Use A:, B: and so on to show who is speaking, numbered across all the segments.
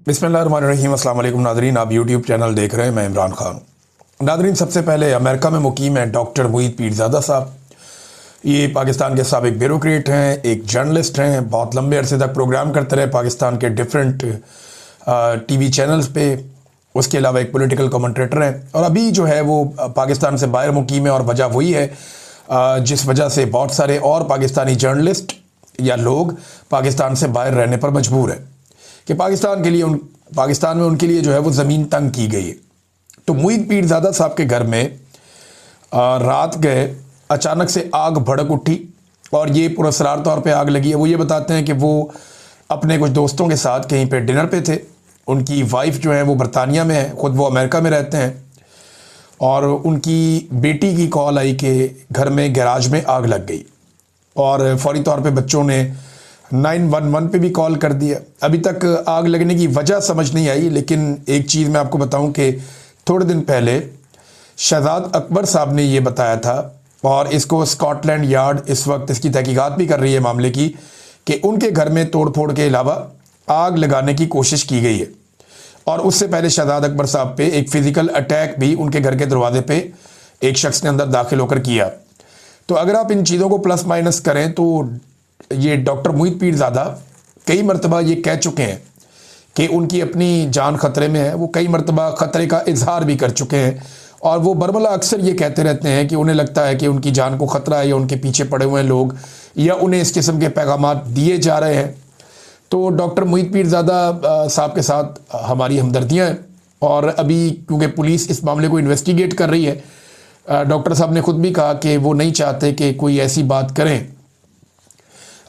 A: बिस्मिल्लाहिर्रहमानिर्रहीम। अस्सलाम वालेकुम नादरीन, आप यूट्यूब चैनल देख रहे हैं, मैं इमरान खान हूँ। नादरीन, सबसे पहले अमेरिका में मुकीम है डॉक्टर मुईद पीरज़ादा साहब। ये पाकिस्तान के साबिक ब्यूरोक्रेट हैं, एक जर्नलिस्ट हैं, बहुत लंबे अरसे तक प्रोग्राम करते रहे पाकिस्तान के डिफरेंट टीवी चैनल्स पे। उसके अलावा एक पॉलिटिकल कमेंटेटर हैं और अभी जो है वो पाकिस्तान से बाहर मुकीम है। और वजह वही है जिस वजह से बहुत सारे और पाकिस्तानी जर्नलिस्ट या लोग पाकिस्तान से बाहर रहने पर मजबूर हैं कि पाकिस्तान में उनके लिए जो है वो ज़मीन तंग की गई है। तो मुईद पीरज़ादा साहब के घर में रात गए अचानक से आग भड़क उठी और ये पुरस्रार तौर पे आग लगी है। वो ये बताते हैं कि वो अपने कुछ दोस्तों के साथ कहीं पे डिनर पे थे। उनकी वाइफ जो है वो बरतानिया में है, ख़ुद वो अमेरिका में रहते हैं। और उनकी बेटी की कॉल आई कि घर में गैराज में आग लग गई और फौरी तौर पे बच्चों ने 911 पे भी कॉल कर दिया। अभी तक आग लगने की वजह समझ नहीं आई, लेकिन एक चीज़ मैं आपको बताऊं कि थोड़े दिन पहले शहजाद अकबर साहब ने ये बताया था और इसको स्कॉटलैंड यार्ड इस वक्त इसकी तहकीकात भी कर रही है मामले की कि उनके घर में तोड़फोड़ के अलावा आग लगाने की कोशिश की गई है। और उससे पहले शहजाद अकबर साहब पे एक फ़िज़िकल अटैक भी उनके घर के दरवाजे पे एक शख्स ने अंदर दाखिल होकर किया। तो अगर आप इन चीज़ों को प्लस माइनस करें तो ये डॉक्टर मुईद पीरज़ादा कई मरतबा ये कह चुके हैं कि उनकी अपनी जान ख़तरे में है। वो कई मरतबा ख़तरे का इजहार भी कर चुके हैं और वो बरमला अक्सर ये कहते रहते हैं कि उन्हें लगता है कि उनकी जान को ख़तरा है या उनके पीछे पड़े हुए हैं लोग या उन्हें इस किस्म के पैगामात दिए जा रहे हैं। तो डॉक्टर मुईद पीरज़ादा साहब के साथ हमारी हमदर्दियाँ हैं। और अभी क्योंकि पुलिस इस मामले को इन्वेस्टिगेट कर रही है, डॉक्टर साहब ने ख़ुद भी कहा कि वो नहीं चाहते कि कोई ऐसी बात करें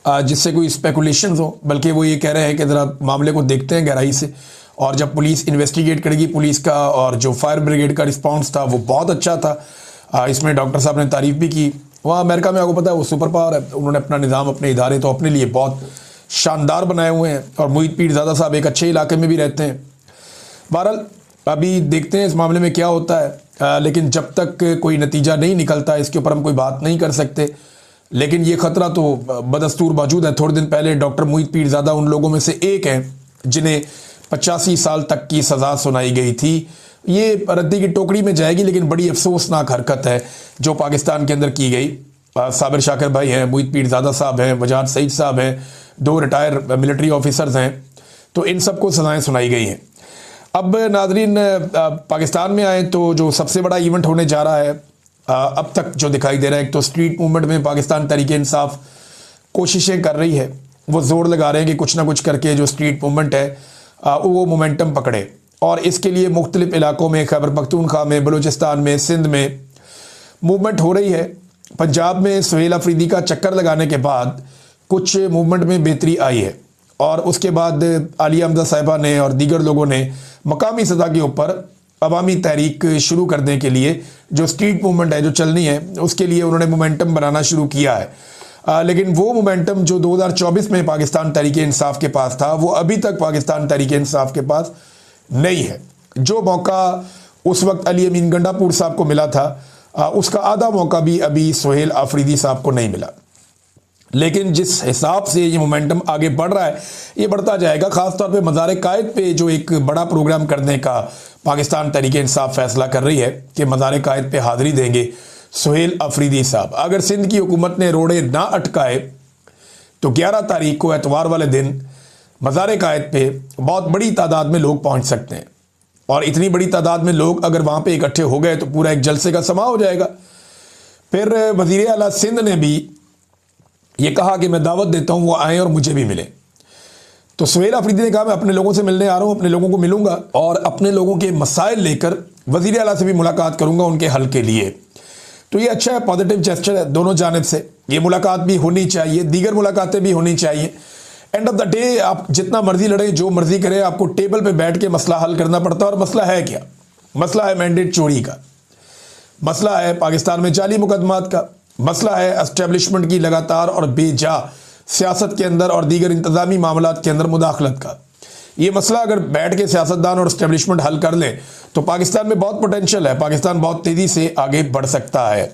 A: जिससे कोई स्पेकुलेशंस हो, बल्कि वो ये कह रहे हैं कि ज़रा मामले को देखते हैं गहराई से। और जब पुलिस इन्वेस्टिगेट करेगी, पुलिस का और जो फायर ब्रिगेड का रिस्पांस था वो बहुत अच्छा था। इसमें डॉक्टर साहब ने तारीफ़ भी की। वहाँ अमेरिका में आपको पता है वो सुपर पावर है, उन्होंने अपना निज़ाम अपने इदारे तो अपने लिए बहुत शानदार बनाए हुए हैं और मुईद पीरज़ादा साहब एक अच्छे इलाके में भी रहते हैं। बहरहाल अभी देखते हैं इस मामले में क्या होता है, लेकिन जब तक कोई नतीजा नहीं निकलता इसके ऊपर हम कोई बात नहीं कर सकते। लेकिन ये ख़तरा तो बदस्तूर मौजूद है। थोड़े दिन पहले डॉक्टर मुईद पीरज़ादा उन लोगों में से एक हैं जिन्हें 85 साल तक की सज़ा सुनाई गई थी। ये रद्दी की टोकरी में जाएगी, लेकिन बड़ी अफसोसनाक हरकत है जो पाकिस्तान के अंदर की गई। साबिर शाकिर भाई हैं, मुईद पीरज़ादा साहब हैं, वजाहत सईद साहब हैं, 2 रिटायर मिलिट्री ऑफिसर्स हैं। तो इन सबको सज़ाएँ सुनाई गई हैं। अब नाजरीन पाकिस्तान में आए तो जो सबसे बड़ा इवेंट होने जा रहा है अब तक जो दिखाई दे रहा है, एक तो स्ट्रीट मूवमेंट में पाकिस्तान तहरीक-ए-इंसाफ कोशिशें कर रही है। वो ज़ोर लगा रहे हैं कि कुछ ना कुछ करके जो स्ट्रीट मूवमेंट है वो मोमेंटम पकड़े। और इसके लिए मुख्तलिफ इलाकों में, खैबर पख्तूनख्वा में, बलूचिस्तान में, सिंध में मूवमेंट हो रही है। पंजाब में सुहेल अफरीदी का चक्कर लगाने के बाद कुछ मूवमेंट में बेहतरी आई है और उसके बाद आलिया हमजा साहिबा ने और दीगर लोगों ने मकामी सतह के ऊपर अवामी तहरीक शुरू करने के लिए जो स्ट्रीट मूवमेंट है जो चलनी है उसके लिए उन्होंने मोमेंटम बनाना शुरू किया है। लेकिन वो मोमेंटम जो 2024 में पाकिस्तान तहरीक-ए-इंसाफ के पास था वो अभी तक पाकिस्तान तहरीक-ए-इंसाफ के पास नहीं है। जो मौका उस वक्त अली अमीन गंडापुर साहब को मिला था उसका आधा मौका भी अभी सुहेल अफरीदी साहब को नहीं मिला। लेकिन जिस हिसाब से ये मोमेंटम आगे बढ़ रहा है ये बढ़ता जाएगा। ख़ासतौर पे मज़ार-ए-कायद पे जो एक बड़ा प्रोग्राम करने का पाकिस्तान तहरीक-ए-इंसाफ फैसला कर रही है कि मज़ार-ए-कायद पे हाज़िरी देंगे सुहेल अफरीदी साहब। अगर सिंध की हुकूमत ने रोड़े ना अटकाए तो 11 तारीख को एतवार वाले दिन मज़ार-ए-कायद पे बहुत बड़ी तादाद में लोग पहुँच सकते हैं। और इतनी बड़ी तादाद में लोग अगर वहाँ पर इकट्ठे हो गए तो पूरा एक जलसे का समा हो जाएगा। फिर वज़ीर आला सिंध ने भी ये कहा कि मैं दावत देता हूँ वो आएँ और मुझे भी मिले। तो सुहेल अफरीदी ने कहा मैं अपने लोगों से मिलने आ रहा हूँ, अपने लोगों को मिलूंगा और अपने लोगों के मसाइल लेकर वज़ीर आला से भी मुलाकात करूंगा उनके हल के लिए। तो ये अच्छा है, पॉजिटिव जेस्चर है दोनों जानिब से। ये मुलाकात भी होनी चाहिए, दीगर मुलाकातें भी होनी चाहिए। एंड ऑफ द डे आप जितना मर्जी लड़ें, जो मर्जी करें, आपको टेबल पर बैठ के मसला हल करना पड़ता है। और मसला है क्या? मसला है मैंडेट चोरी का, मसला है पाकिस्तान में जाली मुकदमात का, मसला है एस्टेब्लिशमेंट की लगातार और बेजा सियासत के अंदर और दीगर इंतज़ामी मामलात के अंदर मुदाखलत का। ये मसला अगर बैठ के सियासतदान और एस्टेब्लिशमेंट हल कर लें तो पाकिस्तान में बहुत पोटेंशियल है, पाकिस्तान बहुत तेज़ी से आगे बढ़ सकता है।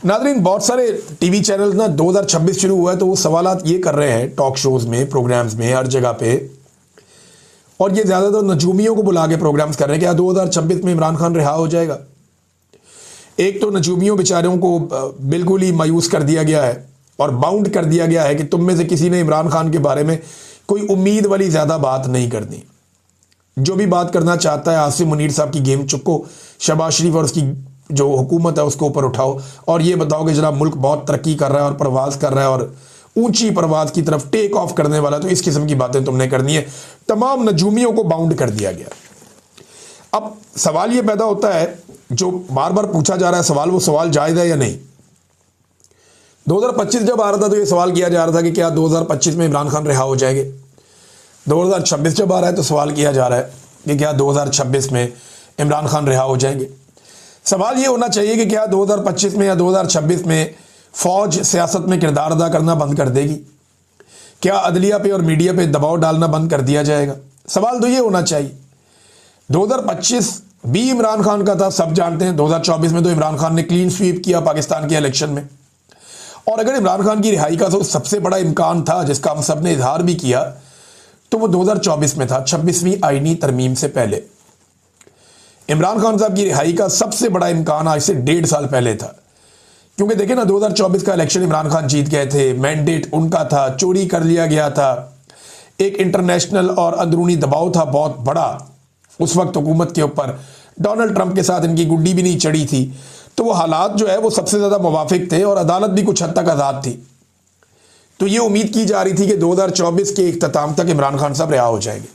A: नाज़रीन, बहुत सारे टीवी चैनल्स ना 2026 शुरू हुआ है तो वो सवालात ये कर रहे हैं टॉक शोज़ में, प्रोग्राम्स में, हर जगह पे और ये ज़्यादातर नजूमियों को बुला के प्रोग्राम्स कर रहे हैं कि 2026 में इमरान खान रिहा हो जाएगा। एक तो नजूमियों बेचारों को बिल्कुल ही मायूस कर दिया गया है और बाउंड कर दिया गया है कि तुम में से किसी ने इमरान खान के बारे में कोई उम्मीद वाली ज़्यादा बात नहीं करनी। जो भी बात करना चाहता है आसिम मुनीर साहब की गेम चुको, शहबाज शरीफ और उसकी जो हुकूमत है उसके ऊपर उठाओ और ये बताओ कि जनाब मुल्क बहुत तरक्की कर रहा है और परवाज कर रहा है और ऊंची परवाज की तरफ टेक ऑफ करने वाला, तो इस किस्म की बातें तुमने करनी है। तमाम नजूमियों को बाउंड कर दिया गया। अब सवाल ये पैदा होता है, जो बार बार पूछा जा रहा है सवाल, वो सवाल जायज़ है या नहीं। 2025 जब आ रहा था तो ये सवाल किया जा रहा था कि क्या 2025 में इमरान खान रिहा हो जाएंगे। 2026 जब आ रहा है तो सवाल किया जा रहा है कि क्या 2026 में इमरान खान रिहा हो जाएंगे। सवाल ये होना चाहिए कि क्या 2025 में या 2026 में फौज सियासत में किरदार अदा करना बंद कर देगी, क्या अदलिया पे और मीडिया पे दबाव डालना बंद कर दिया जाएगा। सवाल तो ये होना चाहिए। 2025 भी इमरान खान का था, सब जानते हैं। 2024 में तो इमरान खान ने क्लीन स्वीप किया पाकिस्तान के इलेक्शन में, और अगर इमरान खान की रिहाई का तो सबसे बड़ा इम्कान था जिसका हम सब ने इजहार भी किया, तो वो 2024 में था, 26वीं आईनी तरमीम से पहले। इमरान खान साहब की रिहाई का सबसे बड़ा इम्कान आज से 1.5 साल पहले था, क्योंकि देखें ना 2024 का इलेक्शन इमरान खान जीत गए थे, मैंडेट उनका था, चोरी कर लिया गया था, एक इंटरनेशनल और अंदरूनी दबाव था बहुत बड़ा उस वक्त हुकूमत के ऊपर। डोनाल्ड ट्रंप के साथ इनकी गुड्डी भी नहीं चढ़ी थी, तो वो हालात जो है वो सबसे ज़्यादा मुवाफिक थे और अदालत भी कुछ हद तक आज़ाद थी। तो ये उम्मीद की जा रही थी कि 2024 के इख्तिताम तक इमरान खान साहब रिहा हो जाएंगे,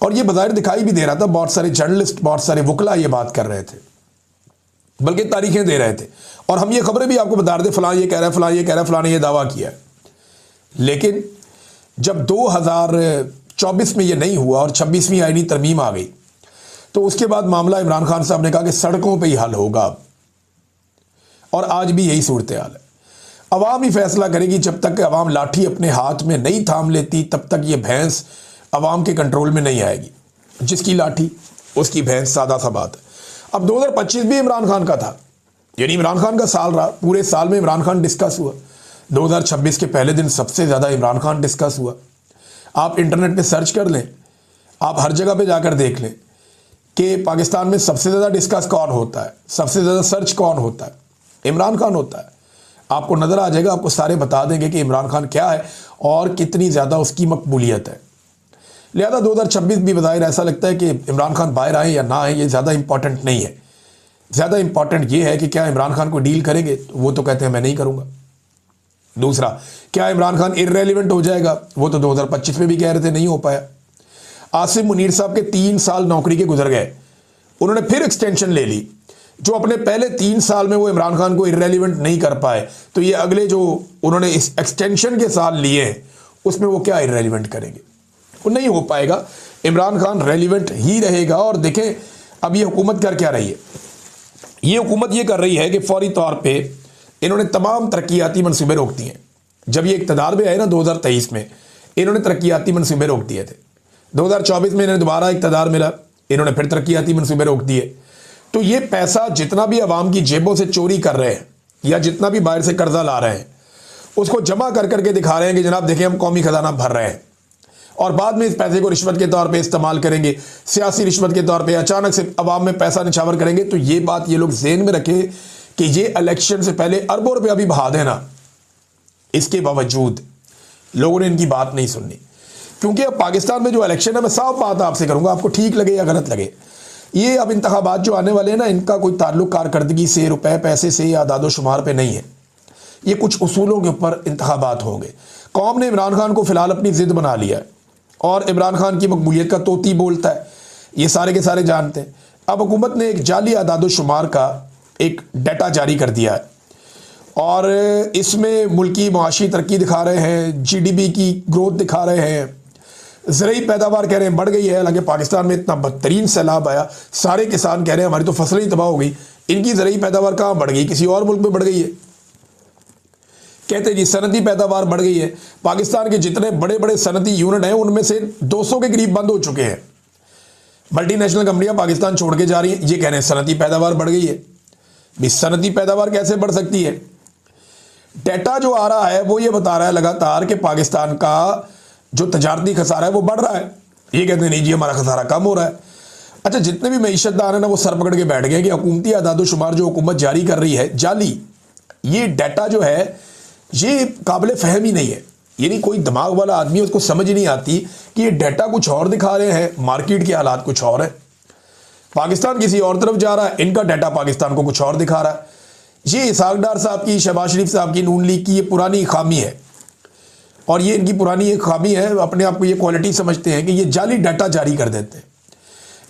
A: और ये बज़ाहिर दिखाई भी दे रहा था। बहुत सारे जर्नलिस्ट, बहुत सारे वकला ये बात कर रहे थे, बल्कि तारीखें दे रहे थे, और हम ये खबरें भी आपको बता रहे थे, फलां ये कह रहा है, फलां ये कह रहा है, फलां ने ये दावा किया है। लेकिन जब 2024 में ये नहीं हुआ और 26वीं आईनी तरमीम आ गई, तो उसके बाद मामला इमरान खान साहब ने कहा कि सड़कों पे ही हल होगा अब, और आज भी यही सूरत हाल है। अवाम ही फैसला करेगी। जब तक अवाम लाठी अपने हाथ में नहीं थाम लेती तब तक ये भैंस अवाम के कंट्रोल में नहीं आएगी। जिसकी लाठी उसकी भैंस, सादा सा बात है। अब 2025 भी इमरान खान का था, यानी इमरान खान का साल रहा। पूरे साल में इमरान खान डिस्कस हुआ। 2026 के पहले दिन सबसे ज़्यादा इमरान खान डिस्कस हुआ। आप इंटरनेट पे सर्च कर लें, आप हर जगह पे जाकर देख लें कि पाकिस्तान में सबसे ज़्यादा डिस्कस कौन होता है, सबसे ज़्यादा सर्च कौन होता है, इमरान खान होता है। आपको नज़र आ जाएगा, आपको सारे बता देंगे कि इमरान खान क्या है और कितनी ज़्यादा उसकी मकबूलियत है। लिहाजा 2026 भी बज़ाहिर ऐसा लगता है कि इमरान खान बाहर आए या ना आए ये ज़्यादा इंपॉर्टेंट नहीं है। ज़्यादा इंपॉर्टेंट ये है कि क्या इमरान खान को डील करेंगे, तो वो तो कहते हैं मैं नहीं करूँगा। दूसरा, क्या इमरान खान इररेलेवेंट हो जाएगा, वो तो 2025 में भी कह रहे थे, नहीं हो पाया। आसिम मुनीर साहब के 3 साल नौकरी के गुजर गए, उन्होंने फिर एक्सटेंशन ले ली। जो अपने पहले 3 साल में वो इमरान खान को इररेलेवेंट नहीं कर पाए, तो ये अगले जो उन्होंने इस एक्सटेंशन के साल लिए हैं उसमें वो क्या इररेलेवेंट करेंगे, वो नहीं हो पाएगा। इमरान खान रेलिवेंट ही रहेगा। और देखें अब ये हुकूमत कर क्या रही है, ये हुकूमत ये कर रही है कि फौरी तौर पर इन्होंने तमाम तरक्याती मनसूबे रोक दिए हैं। जब ये इक़्तिदार में आए ना 2023 में, इन्होंने तरक्याती मनसूबे रोक दिए थे। 2024 में इन्हें दोबारा इक़्तिदार मिला, इन्होंने फिर तरक्याती मनसूबे रोक दिए। तो ये पैसा जितना भी आवाम की जेबों से चोरी कर रहे हैं या जितना भी बाहर से कर्जा ला रहे हैं, उसको जमा कर करके दिखा रहे हैं कि जनाब देखें हम कौमी खजाना भर रहे हैं, और बाद में इस पैसे को रिश्वत के तौर पे इस्तेमाल करेंगे, सियासी रिश्वत के तौर पे अचानक से आवाम में पैसा निछावर करेंगे। तो ये बात ये लोग ज़हन में रखें कि ये इलेक्शन से पहले अरबों रुपया भी बहा देना, इसके बावजूद लोगों ने इनकी बात नहीं सुननी। क्योंकि अब पाकिस्तान में जो इलेक्शन है, मैं साफ बात आपसे करूंगा, आपको ठीक लगे या गलत लगे, ये अब इंतखाबात जो आने वाले हैं ना, इनका कोई ताल्लुक कारकर्दगी से, रुपए पैसे से या आदादो शुमार पे नहीं है। ये कुछ उसूलों के ऊपर इंतखाबात होंगे। कौम ने इमरान खान को फिलहाल अपनी जिद बना लिया है और इमरान खान की मकबूलियत का तोती बोलता है, ये सारे के सारे जानते हैं। अब हुकूमत ने एक जाली आदादो शुमार का एक डाटा जारी कर दिया है और इसमें मुल्की मुआशी तरक्की दिखा रहे हैं, GDP की ग्रोथ दिखा रहे हैं, ज़रूरी पैदावार कह रहे हैं बढ़ गई है। हालांकि पाकिस्तान में इतना बदतरीन सैलाब आया, सारे किसान कह रहे हैं हमारी तो फसलें ही तबाह हो गई, इनकी ज़रूरी पैदावार कहाँ बढ़ गई, किसी और मुल्क में बढ़ गई है। कहते जी सनती पैदावार बढ़ गई है। पाकिस्तान के जितने बड़े बड़े सनती यूनिट हैं उनमें से 200 के करीब बंद हो चुके हैं। मल्टीनेशनल कंपनियां पाकिस्तान छोड़ के जा रही हैं, ये कह रहे हैं सनती पैदावार बढ़ गई है। भी सनती पैदावार कैसे बढ़ सकती है? डेटा जो आ रहा है वो ये बता रहा है लगातार कि पाकिस्तान का जो तजारती खसारा है वो बढ़ रहा है। ये कहते हैं नहीं जी हमारा खसारा कम हो रहा है। अच्छा, जितने भी मईशतदार हैं ना वो सर पकड़ के बैठ गए कि हुकूमती आदादोशुमार जो हुकूमत जारी कर रही है जाली, ये डाटा जो है ये काबिल फहम ही नहीं है। यानी कोई दिमाग वाला आदमी उसको समझ ही नहीं आती कि ये डाटा कुछ और दिखा रहे हैं, मार्केट के हालात कुछ और है, पाकिस्तान किसी और तरफ जा रहा है, इनका डाटा पाकिस्तान को कुछ और दिखा रहा है। ये इसहाक डार साहब की, शहबाज शरीफ साहब की, नून लीग की ये पुरानी खामी है, और ये इनकी पुरानी एक खामी है, अपने आप को ये क्वालिटी समझते हैं कि ये जाली डाटा जारी कर देते हैं।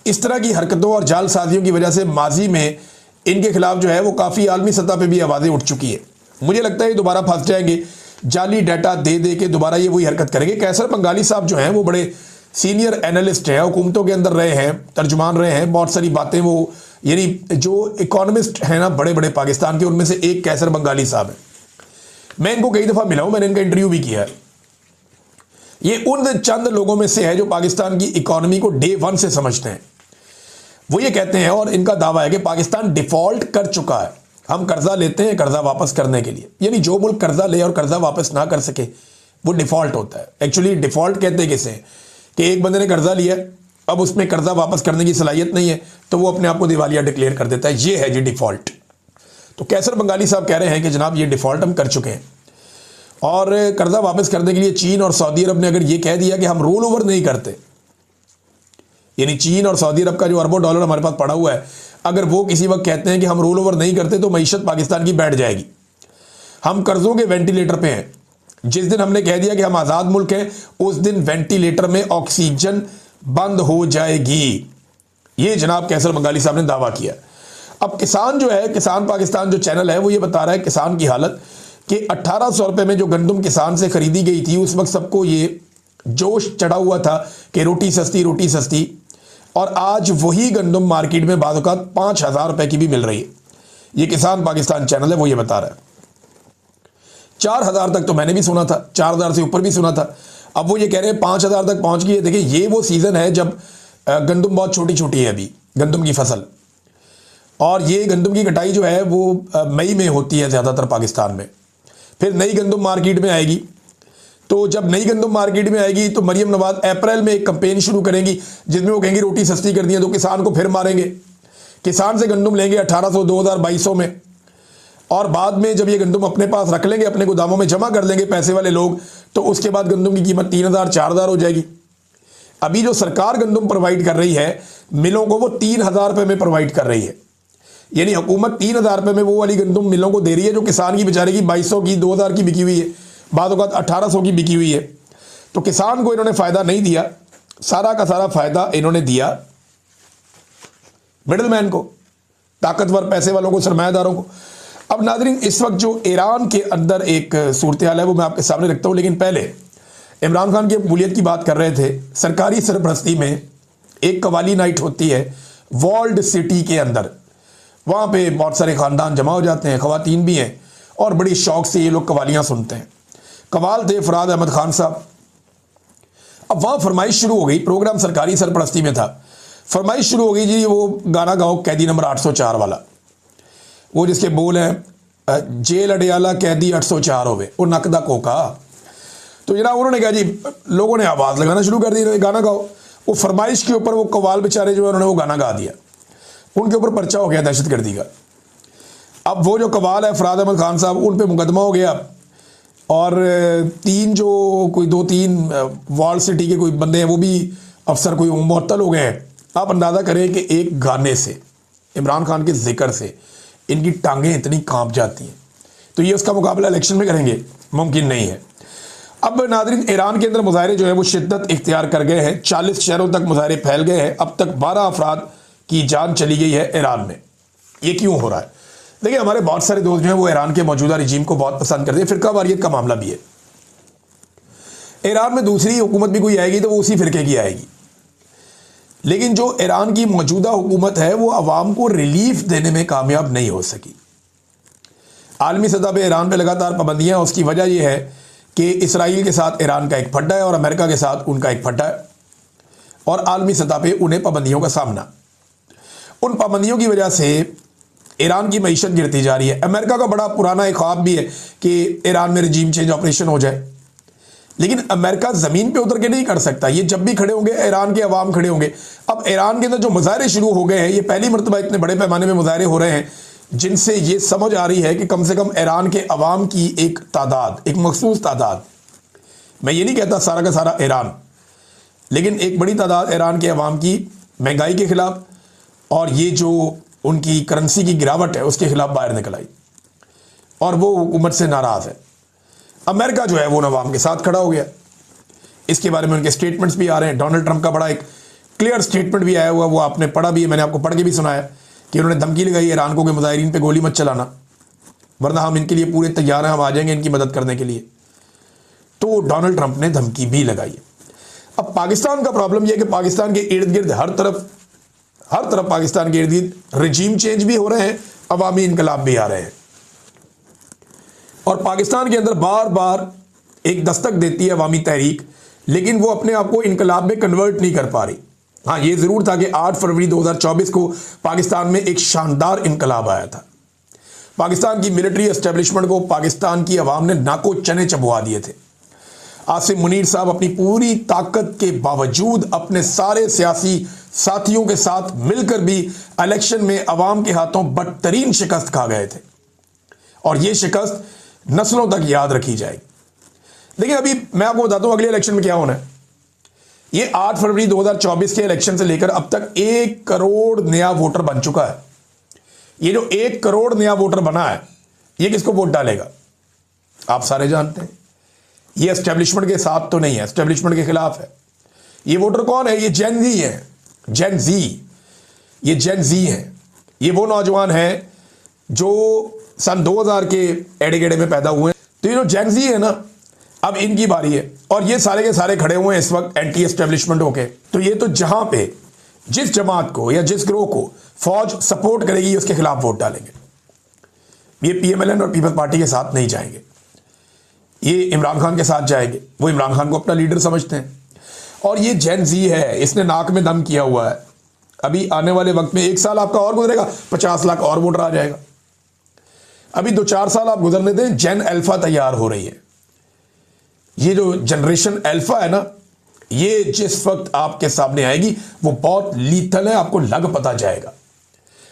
A: इस तरह की हरकतों और जालसाजियों की वजह से माजी में इनके खिलाफ जो है वो काफ़ी आलमी सतह पे भी आवाज़ें उठ चुकी है। मुझे लगता है ये दोबारा फंस जाएंगे, जाली डाटा दे दे के दोबारा ये वही हरकत करेंगे। कैसर बंगाली साहब जो हैं वो बड़े सीनियर एनालिस्ट हैं, हुकूमतों के अंदर रहे हैं, तर्जुमान रहे हैं, बहुत सारी बातें वो, यानी जो इकोनॉमिस्ट हैं ना बड़े बड़े पाकिस्तान के, उनमें से एक कैसर बंगाली साहब है। मैं इनको कई दफ़ा मिला हूँ, मैंने इनका इंटरव्यू भी किया है। ये उन चंद लोगों में से है जो पाकिस्तान की इकोनॉमी को डे वन से समझते हैं। वो ये कहते हैं, और इनका दावा है कि पाकिस्तान डिफॉल्ट कर चुका है। हम कर्जा लेते हैं कर्जा वापस करने के लिए, यानी जो मुल्क कर्जा ले और कर्जा वापस ना कर सके वो डिफॉल्ट होता है। एक्चुअली डिफॉल्ट कहते हैं किसे, कि एक बंदे ने कर्जा लिया, अब उसमें कर्जा वापस करने की सलाहियत नहीं है तो वो अपने आप को दिवालिया डिक्लेयर कर देता है, ये है जी डिफॉल्ट। तो कैसर बंगाली साहब कह रहे हैं कि जनाब ये डिफॉल्ट हम कर चुके हैं, और कर्जा वापस करने के लिए चीन और सऊदी अरब ने अगर ये कह दिया कि हम रोल ओवर नहीं करते, यानी चीन और सऊदी अरब का जो अरबों डॉलर हमारे पास पड़ा हुआ है, अगर वो किसी वक्त कहते हैं कि हम रोल ओवर नहीं करते तो मईशत पाकिस्तान की बैठ जाएगी। हम कर्जों के वेंटिलेटर पे हैं। जिस दिन हमने कह दिया कि हम आज़ाद मुल्क हैं, उस दिन वेंटिलेटर में ऑक्सीजन बंद हो जाएगी। ये जनाब कैसर बंगाली साहब ने दावा किया। अब किसान जो है, किसान पाकिस्तान जो चैनल है वो ये बता रहा है किसान की हालत, कि 1800 रुपये में जो गंदम किसान से खरीदी गई थी उस वक्त सबको ये जोश चढ़ा हुआ था कि रोटी सस्ती, रोटी सस्ती, और आज वही गंदम मार्केट में बाद औक़ात 5000 रुपये की भी मिल रही है। ये किसान पाकिस्तान चैनल है वो ये बता रहा है। 4000 तक तो मैंने भी सुना था, 4000 से ऊपर भी सुना था। अब वो ये कह रहे हैं 5000 तक पहुंच गई है। देखिए ये वो सीज़न है जब गंदम बहुत छोटी छोटी है, अभी गंदम की फसल, और ये गंदम की कटाई जो है वो मई में होती है ज़्यादातर पाकिस्तान में। फिर नई गंदम मार्केट में आएगी, तो जब नई गंदम मार्केट में आएगी तो मरियम नवाज अप्रैल में एक कंपेन शुरू करेंगी जिसमें वो कहेंगी रोटी सस्ती कर दी है, तो किसान को फिर मारेंगे। किसान से गंदम लेंगे 1800, 2000, 2200 में, और बाद में जब ये गंदम अपने पास रख लेंगे, अपने गोदामों में जमा कर लेंगे पैसे वाले लोग, तो उसके बाद गंदम की कीमत 3000, 4000 हो जाएगी। अभी जो सरकार गंदम प्रोवाइड कर रही है मिलों को, वो 3000 रुपये में प्रोवाइड कर रही है। यानी हुकूमत 3000 रुपये में वो वाली गंदम मिलों को दे रही है जो किसान की बेचारे की 2200 की, 2000 की बिकी हुई है, बाद औक़ात 1800 की बिकी हुई है। तो किसान को इन्होंने फ़ायदा नहीं दिया, सारा का सारा फ़ायदा इन्होंने दिया मिडलमैन को, ताकतवर पैसे वालों को, सरमायादारों को। अब नाज़रीन, इस वक्त जो ईरान के अंदर एक सूरत हाल है वो मैं आपके सामने रखता हूँ, लेकिन पहले इमरान खान की मकबूलियत की बात कर रहे थे। सरकारी सरपरस्ती में एक कवाली नाइट होती है वॉल्ड सिटी के अंदर, वहाँ पे बहुत सारे ख़ानदान जमा हो जाते हैं, ख़वातीन भी हैं, और बड़ी शौक़ से ये लोग कवालियाँ सुनते हैं। कवाल थे फराद अहमद खान साहब। अब वहाँ फरमाइश शुरू हो गई, प्रोग्राम सरकारी सरपरस्ती में था, फरमाइश शुरू हो गई जी वो गाना गाओ कैदी नंबर 804 वाला, वो जिसके बोल हैं जेल अडियाला कैदी 804 होवे वो नकदा कोका। तो जनाब उन्होंने कहा जी, लोगों ने आवाज़ लगाना शुरू कर दी, गाना गाओ। वो फरमाइश के ऊपर वो कवाल बेचारे जो है उन्होंने वो गाना गा दिया, उनके ऊपर पर्चा हो गया दहशतगर्दी का। अब वो जो कवाल है फराद अहमद खान साहब, उन पर मुकदमा हो गया, और तीन जो कोई 2-3 वॉल सिटी के कोई बंदे हैं वो भी अफसर कोई मुअत्तल हो गए हैं। आप अंदाज़ा करें कि एक गाने से, इमरान खान के जिक्र से इनकी टांगें इतनी कांप जाती हैं, तो ये उसका मुकाबला इलेक्शन में करेंगे, मुमकिन नहीं है। अब नाज़रीन, ईरान के अंदर मुजाहरे जो है वो शिद्दत इख्तियार कर गए हैं, 40 शहरों तक मुजाहरे फैल गए हैं। अब तक 12 अफराद की जान चली गई है ईरान में। ये क्यों हो रहा है? देखिए, हमारे बहुत सारे दोस्त जो हैं वो ईरान के मौजूदा रिजीम को बहुत पसंद करते हैं, फ़िरका वारियत का मामला भी है। ईरान में दूसरी हुकूमत भी कोई आएगी तो वो उसी फ़िरके की आएगी, लेकिन जो ईरान की मौजूदा हुकूमत है वो अवाम को रिलीफ देने में कामयाब नहीं हो सकी। आलमी सतह पर ईरान पर लगातार पाबंदियाँ, उसकी वजह यह है कि इसराइल के साथ ईरान का एक फड्डा है और अमेरिका के साथ उनका एक फड्डा है, और आलमी सतह पर उन्हें पाबंदियों का सामना। उन पाबंदियों की वजह से ईरान की मईशत गिरती जा रही है। अमेरिका का बड़ा पुराना एक ख्वाब भी है कि ईरान में रजीम चेंज ऑपरेशन हो जाए, लेकिन अमेरिका जमीन पे उतर के नहीं कर सकता। ये जब भी खड़े होंगे ईरान के अवाम खड़े होंगे। अब ईरान के अंदर जो मुजाहरे शुरू हो गए हैं, ये पहली मरतबा इतने बड़े पैमाने में मुजाहरे हो रहे हैं जिनसे ये समझ आ रही है कि कम से कम ईरान के अवाम की एक तादाद, एक मखसूस तादाद, मैं ये नहीं कहता सारा का सारा ईरान, लेकिन एक बड़ी तादाद ईरान के अवाम की महंगाई के खिलाफ और ये जो उनकी करेंसी की गिरावट है उसके खिलाफ बाहर निकल आई और वो हुकूमत से नाराज़ है। अमेरिका जो है वो अवाम के साथ खड़ा हो गया। इसके बारे में उनके स्टेटमेंट्स भी आ रहे हैं। डोनाल्ड ट्रंप का बड़ा एक क्लियर स्टेटमेंट भी आया हुआ, वो आपने पढ़ा भी है, मैंने आपको पढ़ के भी सुनाया कि उन्होंने धमकी लगाई ईरान को कि मुजाहिरीन पे गोली मत चलाना, वरना हम इनके लिए पूरे तैयार हैं, हम आ जाएंगे इनकी मदद करने के लिए। तो डोनाल्ड ट्रंप ने धमकी भी लगाई है। अब पाकिस्तान का प्रॉब्लम यह है कि पाकिस्तान के इर्द गिर्द हर तरफ पाकिस्तान के इर्द गिर्द रजीम चेंज भी हो रहे हैं, अवामी इनकलाब भी आ रहे हैं और पाकिस्तान के अंदर बार बार एक दस्तक देती है अवामी तहरीक, लेकिन वो अपने आप को इनकलाब में कन्वर्ट नहीं कर पा रही। हाँ, ये ज़रूर था कि 8 फरवरी 2024 को पाकिस्तान में एक शानदार इनकलाब आया था। पाकिस्तान की मिलिट्री एस्टेब्लिशमेंट को पाकिस्तान की अवाम ने नाको चने चबवा दिए थे। आसिम मुनीर साहब अपनी पूरी ताकत के बावजूद अपने सारे सियासी साथियों के साथ मिलकर भी इलेक्शन में अवाम के हाथों बदतरीन शिकस्त खा गए थे और ये शिकस्त नस्लों तक याद रखी जाएगी। लेकिन अभी मैं आपको बताता हूं अगले इलेक्शन में क्या होना है। ये 8 फरवरी 2024 के इलेक्शन से लेकर अब तक 1 करोड़ नया वोटर बन चुका है। ये जो 1 करोड़ नया वोटर बना है, ये किसको वोट डालेगा? आप सारे जानते हैं। ये एस्टेब्लिशमेंट के साथ तो नहीं है, एस्टेब्लिशमेंट के खिलाफ है। ये वोटर कौन है? ये जेन जी है, जेन जी। ये जेन जी है, ये वो नौजवान हैं जो सन 2000 के एड़े गेड़े में पैदा हुए। तो ये जो जेन जी है ना, अब इनकी बारी है और ये सारे के सारे खड़े हुए हैं इस वक्त एंटी एस्टेब्लिशमेंट होके। तो ये तो जहां पे जिस जमात को या जिस ग्रोह को फौज सपोर्ट करेगी उसके खिलाफ वोट डालेंगे। ये पीएमएलएन और पीपल्स पार्टी के साथ नहीं जाएंगे, ये इमरान खान के साथ जाएंगे। वो इमरान खान को अपना लीडर समझते हैं। और ये जेन जी है, इसने नाक में दम किया हुआ है। अभी आने वाले वक्त में 1 साल आपका और गुजरेगा, 50 लाख और वोटर आ जाएगा। अभी 2-4 साल आप गुजरने दें, जेन अल्फा तैयार हो रही है। ये जो जनरेशन अल्फा है ना, ये जिस वक्त आपके सामने आएगी वो बहुत लीथल है, आपको लग पता जाएगा।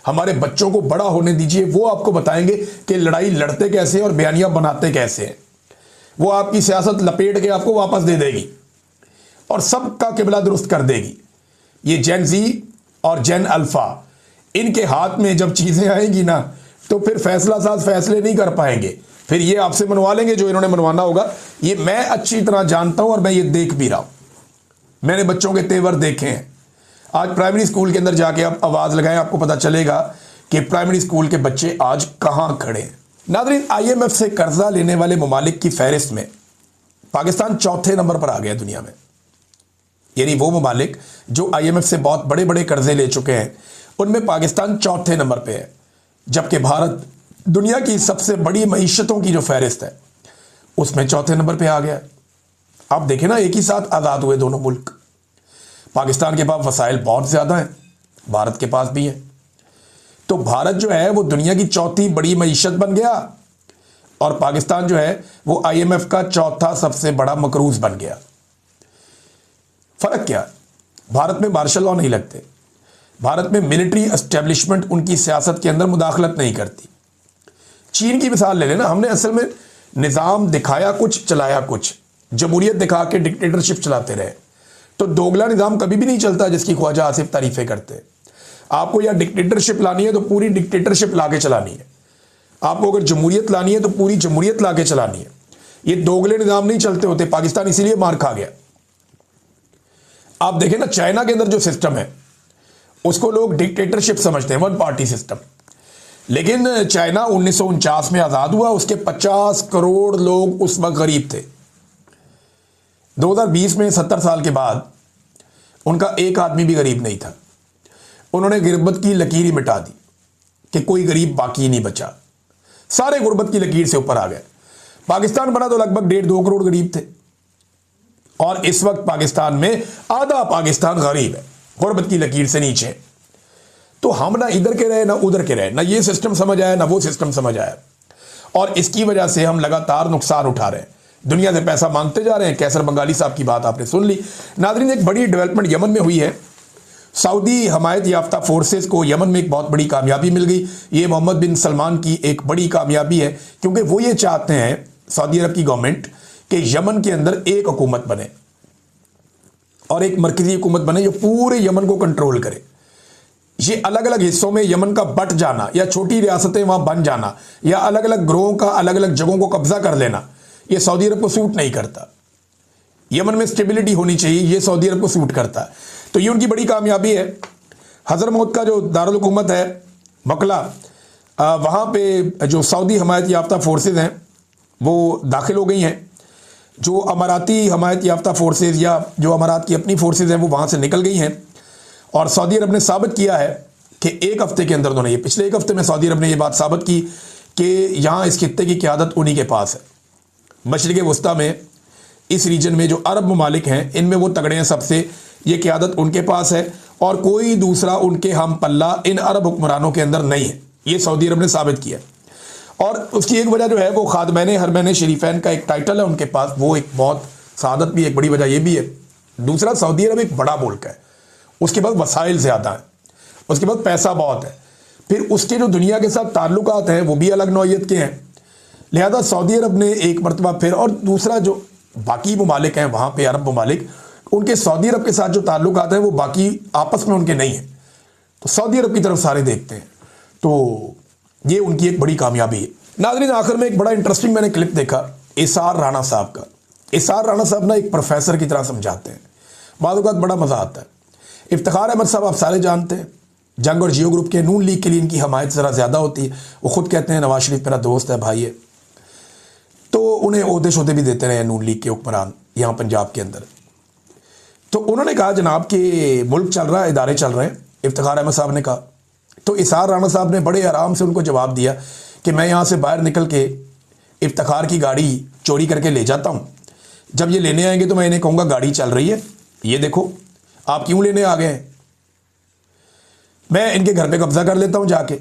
A: हमारे बच्चों को बड़ा होने दीजिए, वो आपको बताएंगे कि लड़ाई लड़ते कैसे और बयानियां बनाते कैसे हैं। वो आपकी सियासत लपेट के आपको वापस दे देगी और सबका किबला दुरुस्त कर देगी। ये जेन जी और जेन अल्फा, इनके हाथ में जब चीजें आएंगी ना, तो फिर फैसला साज फैसले नहीं कर पाएंगे। फिर ये आपसे मनवा लेंगे जो इन्होंने मनवाना होगा। ये मैं अच्छी तरह जानता हूं और मैं ये देख भी रहा हूं। मैंने बच्चों के तेवर देखे हैं। आज प्राइमरी स्कूल के अंदर जाके आप आवाज लगाएं, आपको पता चलेगा कि प्राइमरी स्कूल के बच्चे आज कहां खड़े हैं। नाज़रीन, आईएमएफ से कर्जा लेने वाले ममालिक की फहरिस्त में पाकिस्तान 4थे नंबर पर आ गया दुनिया में। यानी वो ममालिक जो आईएमएफ से बहुत बड़े बड़े कर्जे ले चुके हैं, उनमें पाकिस्तान 4थे नंबर पे है, जबकि भारत दुनिया की सबसे बड़ी मईशतों की जो फहरिस्त है उसमें 4थे नंबर पे आ गया। आप देखें ना, एक ही साथ आज़ाद हुए दोनों मुल्क। पाकिस्तान के पास वसाइल बहुत ज़्यादा हैं, भारत के पास भी है। तो भारत जो है वो दुनिया की 4थी बड़ी मईशत बन गया और पाकिस्तान जो है वो आईएमएफ का 4था सबसे बड़ा मकरूज बन गया। फर्क क्या? भारत में मार्शल लॉ नहीं लगते, भारत में मिलिट्री एस्टेब्लिशमेंट उनकी सियासत के अंदर मुदाखलत नहीं करती। चीन की मिसाल ले लेना, हमने असल में निज़ाम दिखाया कुछ, चलाया कुछ, जमहूरियत दिखा के डिक्टेटरशिप चलाते रहे। तो दोगला निज़ाम कभी भी नहीं चलता जिसकी ख्वाजा आसिफ तारीफें करते। आपको या डिक्टेटरशिप लानी है तो पूरी डिक्टेटरशिप लाके चलानी है, आपको अगर जमहूरियत लानी है तो पूरी जमहूरियत लाके चलानी है। ये दोगले निज़ाम नहीं चलते होते। पाकिस्तान इसीलिए मार खा गया। आप देखें ना, चाइना के अंदर जो सिस्टम है उसको लोग डिक्टेटरशिप समझते हैं, 1 पार्टी सिस्टम। लेकिन चाइना 1949 में आज़ाद हुआ, उसके 50 करोड़ लोग उस वक्त गरीब थे। 2020 में 70 साल के बाद उनका एक आदमी भी गरीब नहीं था। उन्होंने गुर्बत की लकीर ही मिटा दी कि कोई गरीब बाकी नहीं बचा, सारे गुर्बत की लकीर से ऊपर आ गए। पाकिस्तान बना तो लगभग 1.5-2 करोड़ गरीब थे और इस वक्त पाकिस्तान में आधा पाकिस्तान गरीब है, गुर्बत की लकीर से नीचे। तो हम ना इधर के रहे ना उधर के रहे, ना ये सिस्टम समझ आया ना वो सिस्टम समझ आया और इसकी वजह से हम लगातार नुकसान उठा रहे हैं। दुनिया से पैसा मांगते जा रहे हैं। कैसर बंगाली साहब की बात आपने सुन ली। नाज़रीन, एक बड़ी डेवलपमेंट यमन में हुई है। सऊदी हमायत याफ्ता फोर्सेस को यमन में एक बहुत बड़ी कामयाबी मिल गई। ये मोहम्मद बिन सलमान की एक बड़ी कामयाबी है, क्योंकि वो ये चाहते हैं, सऊदी अरब की गवर्नमेंट, कि यमन के अंदर एक हुकूमत बने और एक मरकजी हुकूमत बने जो पूरे यमन को कंट्रोल करे। ये अलग अलग हिस्सों में यमन का बट जाना या छोटी रियासतें वहां बन जाना या अलग अलग ग्रोहों का अलग अलग जगहों को कब्जा कर लेना, ये सऊदी अरब को सूट नहीं करता। यमन में स्टेबिलिटी होनी चाहिए, ये सऊदी अरब को सूट करता है। तो ये उनकी बड़ी कामयाबी है। हजरमौत का जो दारुल हुकूमत है मकला, वहाँ पे जो सऊदी हमायत याफ्ता फोर्सेज हैं वो दाखिल हो गई हैं। जो अमाराती हमायत याफ्ता फोर्सेज या जो अमारात की अपनी फोर्सेज हैं वो वहाँ से निकल गई हैं। और सऊदी अरब ने साबित किया है कि एक हफ्ते के अंदर उन्होंने, ये पिछले एक हफ्ते में सऊदी अरब ने ये बात साबित की कि यहाँ इस खित्ते की क़यादत उन्हीं के पास है। मशरिक़ वस्ता में, इस रीजन में जो अरब ममालिक हैं इनमें वो तगड़े हैं सबसे, ये क़यादत उनके पास है और कोई दूसरा उनके हम पल्ला इन अरब हुक्मरानों के अंदर नहीं है। ये सऊदी अरब ने साबित किया। और उसकी एक वजह जो है वो खादमैन हरमैन शरीफैन का एक टाइटल है उनके पास, वो एक बहुत सादत भी एक बड़ी वजह ये भी है। दूसरा, सऊदी अरब एक बड़ा मुल्क है, उसके पास वसाइल ज़्यादा हैं, उसके पास पैसा बहुत है, फिर उसके जो दुनिया के साथ ताल्लुकात हैं वो भी अलग नौइयत के हैं। लिहाजा सऊदी अरब ने एक मरतबा फिर, और दूसरा जो बाकी ममालिक हैं वहाँ पे अरब ममालिक, उनके सऊदी अरब के साथ जो ताल्लुकात हैं वो बाकी आपस में उनके नहीं हैं, तो सऊदी अरब की तरफ सारे देखते हैं। तो ये उनकी एक बड़ी कामयाबी है। नाज़रीन, आखिर में एक बड़ा इंटरेस्टिंग मैंने क्लिप देखा एसार राणा साहब का। एसार राणा साहब ना एक प्रोफेसर की तरह समझाते हैं, बाद वक़्त बड़ा मज़ा आता है। इफ्तिखार अहमद साहब आप सारे जानते हैं, जंग और जियो ग्रुप के नून लीग के लिए इनकी हमायत ज़रा ज़्यादा होती है। वो खुद कहते हैं नवाज शरीफ मेरा दोस्त है, भाई है, तो उन्हें ओहदे शोदे भी देते रहे नून लीग के हुक्मरान यहाँ पंजाब के अंदर। तो उन्होंने कहा जनाब कि मुल्क चल रहा है, इदारे चल रहे हैं, इफ्तिखार अहमद साहब ने कहा। तो एसार राणा साहब ने बड़े आराम से उनको जवाब दिया कि मैं यहाँ से बाहर निकल के इफ्तिखार की गाड़ी चोरी करके ले जाता हूँ, जब ये लेने आएंगे तो मैं इन्हें कहूँगा गाड़ी चल रही है, ये देखो आप क्यों लेने आ गए हैं। मैं इनके घर पे कब्जा कर लेता हूँ जाके,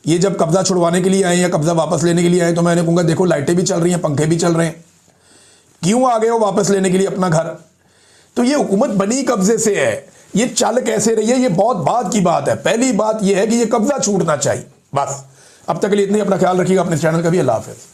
A: ये जब कब्जा छुड़वाने के लिए आए या कब्जा वापस लेने के लिए आए तो मैं इन्हें कहूँगा देखो लाइटें भी चल रही हैं, पंखे भी चल रहे हैं, क्यों आ गए हो वापस लेने के लिए अपना घर। तो ये हुकूमत बनी कब्जे से है, ये चल कैसे रही है ये बहुत बात की बात है। पहली बात ये है कि ये कब्जा छूटना चाहिए बस। अब तक के लिए इतनी, अपना ख्याल रखिएगा, अपने चैनल का भी। अल्लाह हाफ़िज़।